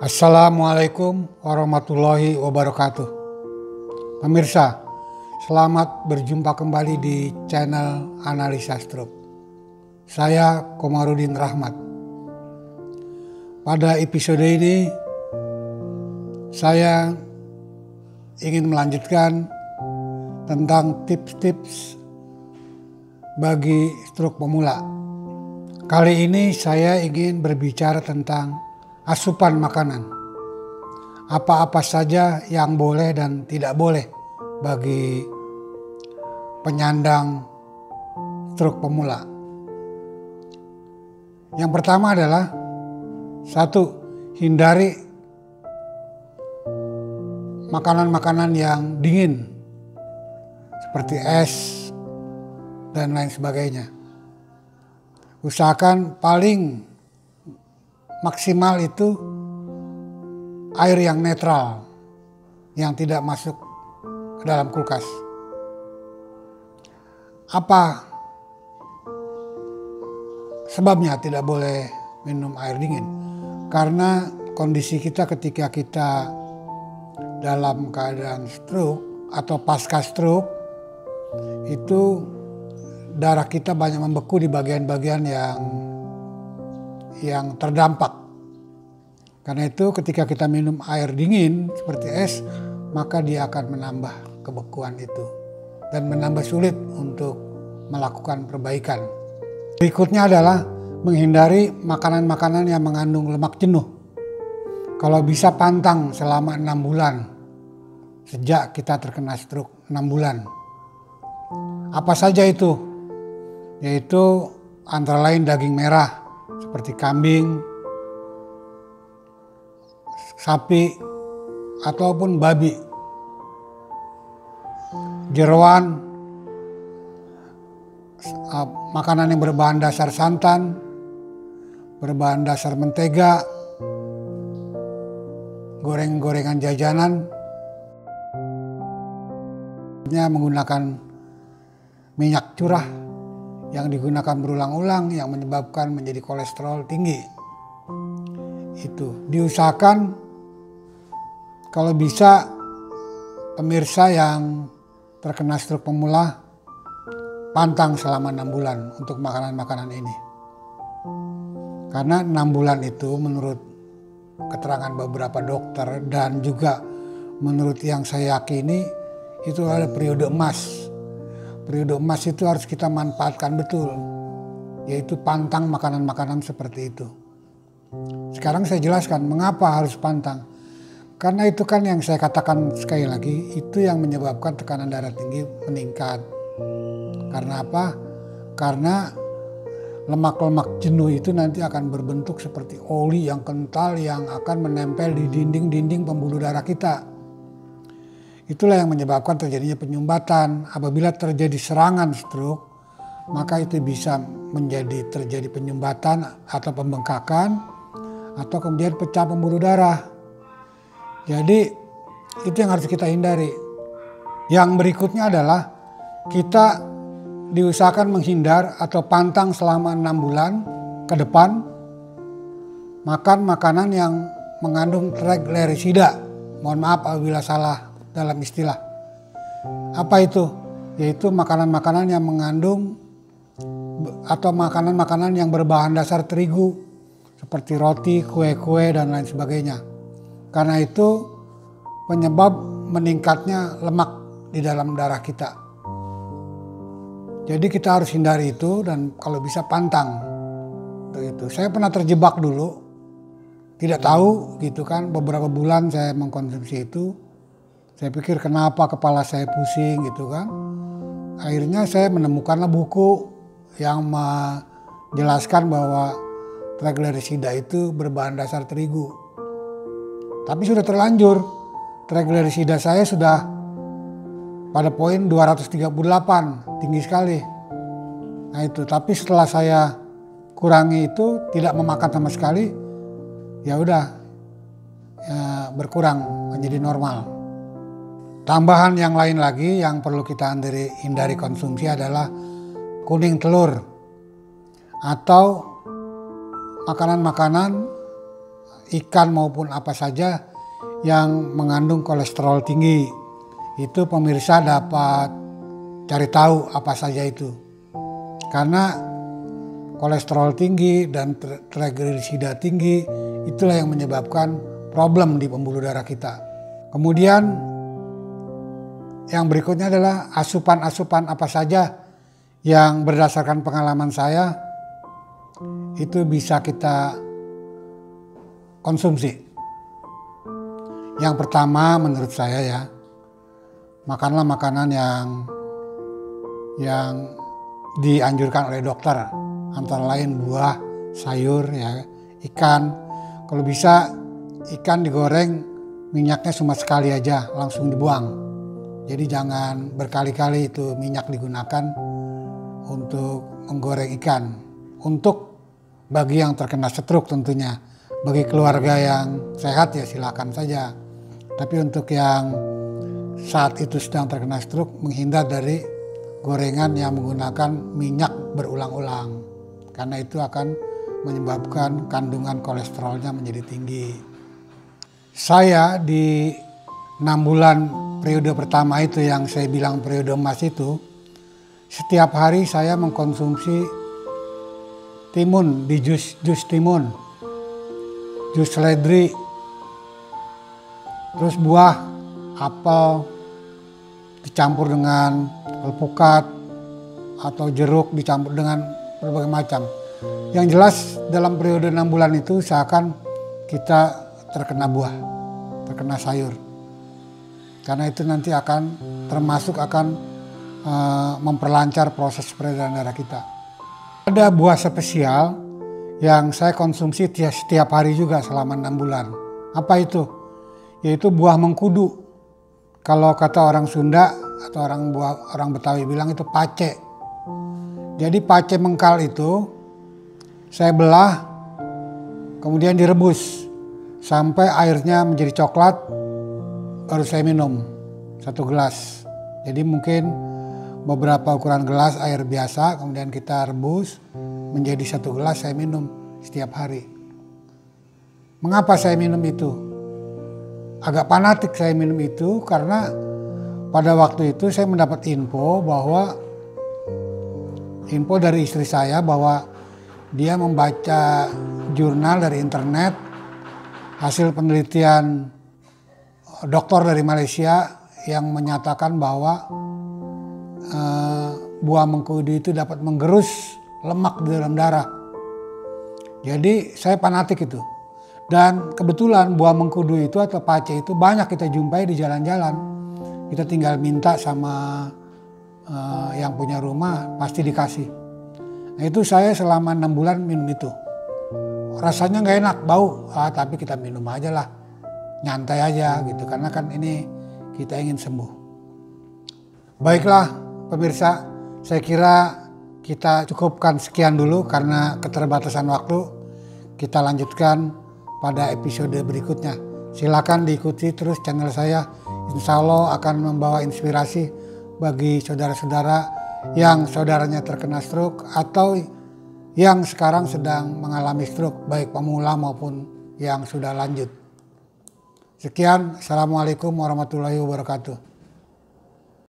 Assalamualaikum warahmatullahi wabarakatuh. Pemirsa, selamat berjumpa kembali di channel Analisa Stroke. Saya Komarudin Rahmat. Pada episode ini, saya ingin melanjutkan tentang tips-tips bagi stroke pemula. Kali ini saya ingin berbicara tentang asupan makanan. Apa-apa saja yang boleh dan tidak boleh bagi penyandang stroke pemula. Yang pertama adalah 1. Hindari makanan-makanan yang dingin seperti es dan lain sebagainya. Usahakan paling maksimal itu air yang netral, yang tidak masuk ke dalam kulkas. Apa sebabnya tidak boleh minum air dingin? Karena kondisi kita ketika kita dalam keadaan stroke atau pasca stroke, itu darah kita banyak membeku di bagian-bagian yang terdampak. Karena itu ketika kita minum air dingin seperti es, maka dia akan menambah kebekuan itu dan menambah sulit untuk melakukan perbaikan. Berikutnya adalah menghindari makanan-makanan yang mengandung lemak jenuh. Kalau bisa pantang selama 6 bulan sejak kita terkena stroke, 6 bulan. Apa saja itu? Yaitu antara lain daging merah seperti kambing, sapi, ataupun babi. Jeroan, makanan yang berbahan dasar santan, berbahan dasar mentega, goreng-gorengan jajanan, menggunakan minyak curah yang digunakan berulang-ulang yang menyebabkan menjadi kolesterol tinggi. Itu diusahakan kalau bisa pemirsa yang terkena stroke pemula pantang selama 6 bulan untuk makanan-makanan ini. Karena 6 bulan itu menurut keterangan beberapa dokter dan juga menurut yang saya yakini itu adalah periode emas. Periode emas itu harus kita manfaatkan betul, yaitu pantang makanan-makanan seperti itu. Sekarang saya jelaskan mengapa harus pantang. Karena itu kan yang saya katakan sekali lagi, itu yang menyebabkan tekanan darah tinggi meningkat. Karena apa? Karena lemak-lemak jenuh itu nanti akan berbentuk seperti oli yang kental yang akan menempel di dinding-dinding pembuluh darah kita. Itulah yang menyebabkan terjadinya penyumbatan. Apabila terjadi serangan stroke, maka itu bisa menjadi terjadi penyumbatan atau pembengkakan atau kemudian pecah pembuluh darah. Jadi itu yang harus kita hindari. Yang berikutnya adalah kita diusahakan menghindar atau pantang selama 6 bulan ke depan makan makanan yang mengandung triglycerida. Mohon maaf apabila salah dalam istilah. Apa itu? Yaitu makanan-makanan yang mengandung atau makanan-makanan yang berbahan dasar terigu seperti roti, kue-kue dan lain sebagainya. Karena itu penyebab meningkatnya lemak di dalam darah kita. Jadi kita harus hindari itu dan kalau bisa pantang. Itu. Saya pernah terjebak dulu, tidak tahu gitu kan, beberapa bulan saya mengkonsumsi itu. Saya pikir kenapa kepala saya pusing gitu kan. Akhirnya saya menemukanlah buku yang menjelaskan bahwa triglycerida itu berbahan dasar terigu. Tapi sudah terlanjur, triglycerida saya sudah pada poin 238, tinggi sekali. Nah itu, tapi setelah saya kurangi itu, tidak memakan sama sekali, ya udah ya, berkurang menjadi normal. Tambahan yang lain lagi yang perlu kita hindari konsumsi adalah kuning telur atau makanan-makanan ikan maupun apa saja yang mengandung kolesterol tinggi. Itu pemirsa dapat cari tahu apa saja itu. Karena kolesterol tinggi dan trigliserida tinggi itulah yang menyebabkan problem di pembuluh darah kita. Kemudian yang berikutnya adalah asupan-asupan apa saja yang berdasarkan pengalaman saya itu bisa kita konsumsi. Yang pertama menurut saya ya, makanlah makanan yang dianjurkan oleh dokter, antara lain buah, sayur, ya, ikan. Kalau bisa ikan digoreng minyaknya cuma sekali aja langsung dibuang. Jadi jangan berkali-kali itu minyak digunakan untuk menggoreng ikan. Untuk bagi yang terkena stroke tentunya, bagi keluarga yang sehat ya silakan saja. Tapi untuk yang saat itu sedang terkena stroke, menghindar dari gorengan yang menggunakan minyak berulang-ulang. Karena itu akan menyebabkan kandungan kolesterolnya menjadi tinggi. Saya di 6 bulan periode pertama itu yang saya bilang periode emas itu, setiap hari saya mengkonsumsi timun di jus timun, jus seledri, terus buah, apel dicampur dengan alpukat atau jeruk dicampur dengan berbagai macam. Yang jelas dalam periode 6 bulan itu seakan kita terkena buah, terkena sayur. Karena itu nanti akan termasuk akan memperlancar proses peredaran darah kita. Ada buah spesial yang saya konsumsi setiap hari juga selama 6 bulan. Apa itu? Yaitu buah mengkudu. Kalau kata orang Sunda atau orang Betawi bilang itu pace. Jadi pace mengkal itu saya belah, kemudian direbus sampai airnya menjadi coklat, baru saya minum 1 gelas. Jadi mungkin beberapa ukuran gelas air biasa, kemudian kita rebus menjadi 1 gelas, saya minum setiap hari. Mengapa saya minum itu? Agak fanatik saya minum itu karena pada waktu itu saya mendapat info dari istri saya bahwa dia membaca jurnal dari internet hasil penelitian dokter dari Malaysia yang menyatakan bahwa buah mengkudu itu dapat menggerus lemak di dalam darah. Jadi saya fanatik itu. Dan kebetulan buah mengkudu itu atau pace itu banyak kita jumpai di jalan-jalan. Kita tinggal minta sama yang punya rumah, pasti dikasih. Nah itu saya selama 6 bulan minum itu. Rasanya nggak enak, bau, tapi kita minum aja lah. Nyantai aja gitu, karena kan ini kita ingin sembuh. Baiklah pemirsa, saya kira kita cukupkan sekian dulu karena keterbatasan waktu. Kita lanjutkan pada episode berikutnya. Silakan diikuti terus channel saya. Insya Allah akan membawa inspirasi bagi saudara-saudara yang saudaranya terkena stroke atau yang sekarang sedang mengalami stroke, baik pemula maupun yang sudah lanjut. Sekian, Assalamualaikum warahmatullahi wabarakatuh.